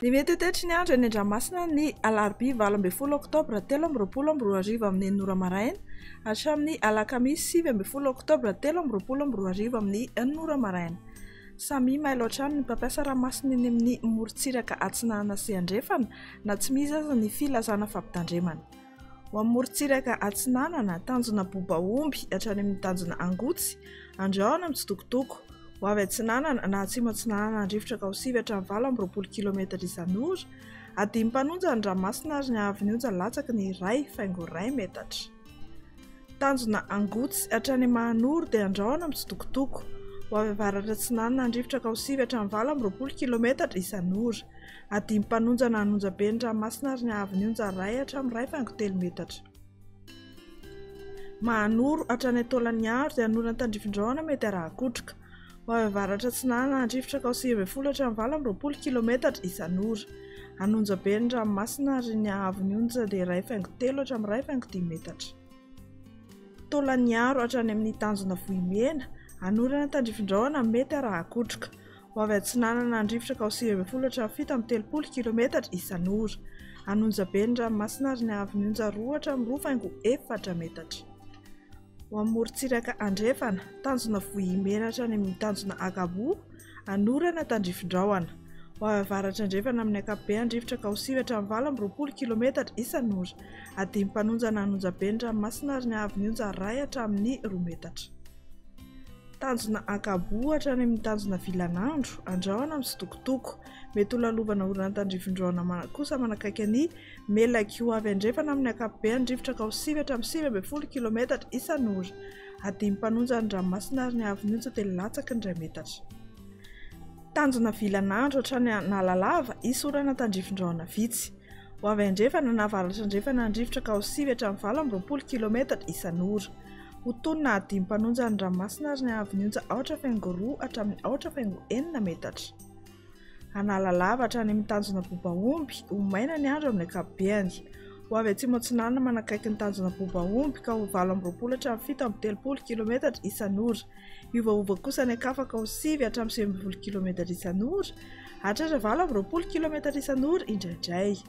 Ny mety tetry ny andro eny Andramasina ny alarobia 20 oktobra 2024 amin'ny 9 ora maraina hatramin'ny alakamisy 20 oktobra 2024 amin'ny 9 ora maraina. Samy mailo hatrany ny mpampiasa ranomasina eny amin'ny morontsiraka Atsinanana sy Andrefana na tsy misy aza ny filazana fampitandremana. Ho amin'ny morontsiraka Atsinanana tanjona Bobaomby hatrany amin'ny tanjona Angotsy, Andraona mitsitokotoko. Ho avy Atsinanana na atsimo Atsinanana andrivotra Kaosivy hatramin'ny 20 km isan'ora, adimy mpanonja ny ranomasina ary ny avy ny onja latsaky ny 1,2 metatra. Tanjona Angotsy hatrany Mahanoro dia Andraona mitsitokotoko. Ho avy avaratra Atsinanana andrivotra Kaosivy hatramin'ny 20 km isan'ora, adimy mpanonja na hanonja be ny ranomasina ary ny avy ny onja 1 hatramin'ny 1,3 metatra. Mahanoro hatrany Antolanhiaro dia hanorana tandrifin-drahona mety arahakotroka. Ho avy avaratra Atsinanana andrivotra Kaosivy 10 hatramin'ny 20 km isan'ora, hanonja be ny ranomasina ary ny avy ny onja dia 1,3 hatramin'ny 1,5 metatra. Antolanhiaro hatrany amin'ny tanjona Vohimena, hanorana tandrifin-drahona mety arahakotroka. Ho avy Atsinanana andrivotra Kaosivy 10 hatramin'ny 30 km isan'ora, hanonja be ny ranomasina ary ny avy ny onja 2 hatramin'ny 2,4 metatra. Ho amin'ny morontsiraka Andrefana, tanjona Vohimena hatrany amin'ny tanjona Akabo, hanorana tandrifin-drahona. Ho avy avaratra Andrefana amin'ny ankapobeny andrivotra Kaosivy hatramin'ny 20 km isan'ora, adimy mpanonja na hanonja be ny ranomasina ary ny avy ny onja 1 hatramin'ny 2 metatra. Tanjona Akabo hatrany amin'ny tanjona Vilanandro, Andraona mitsitokotoko, mety ho lalovana orana tandrifin-drahona kosa manakaiky ny Melaky. Ho avy Andrefana amin'ny ankapobeny andrivotra Kaosivy hatramin'ny 20 km isan'ora, adimy mpanonja ny ranomasina ary ny avy ny onja dia latsaky ny 2 metatra. Tanjona Vilanandro hatrany Analalava isorana tandrifin-drahona vitsy. Ho avy Andrefana na avaratra Andrefana andrivotra Kaosivy hatramin'ny 20 km isan'ora, ho tonina adimy mpanonja ny ranomasina ary ny avy ny onja 4,2 hatramin'ny 4,4 metatra. Analalava hatrany amin'ny tanjona Bobaomby, ho maina ny andro amin'ny ankapobeny. Ho avy atsimo Atsinanana manakaiky ny tanjona Bobaomby ka ho 20 hatramin'ny 17 km isan'ora, iovaova kosa ny ankafa Kaosivy hatramin'ny 20 km isan'ora, hatratra 20 km isan'ora indraindray.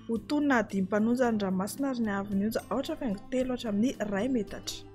Ho tonina adimy mpanonja ny ranomasina ary ny avy ny onja 4,3 hatramin'ny 1 metatra.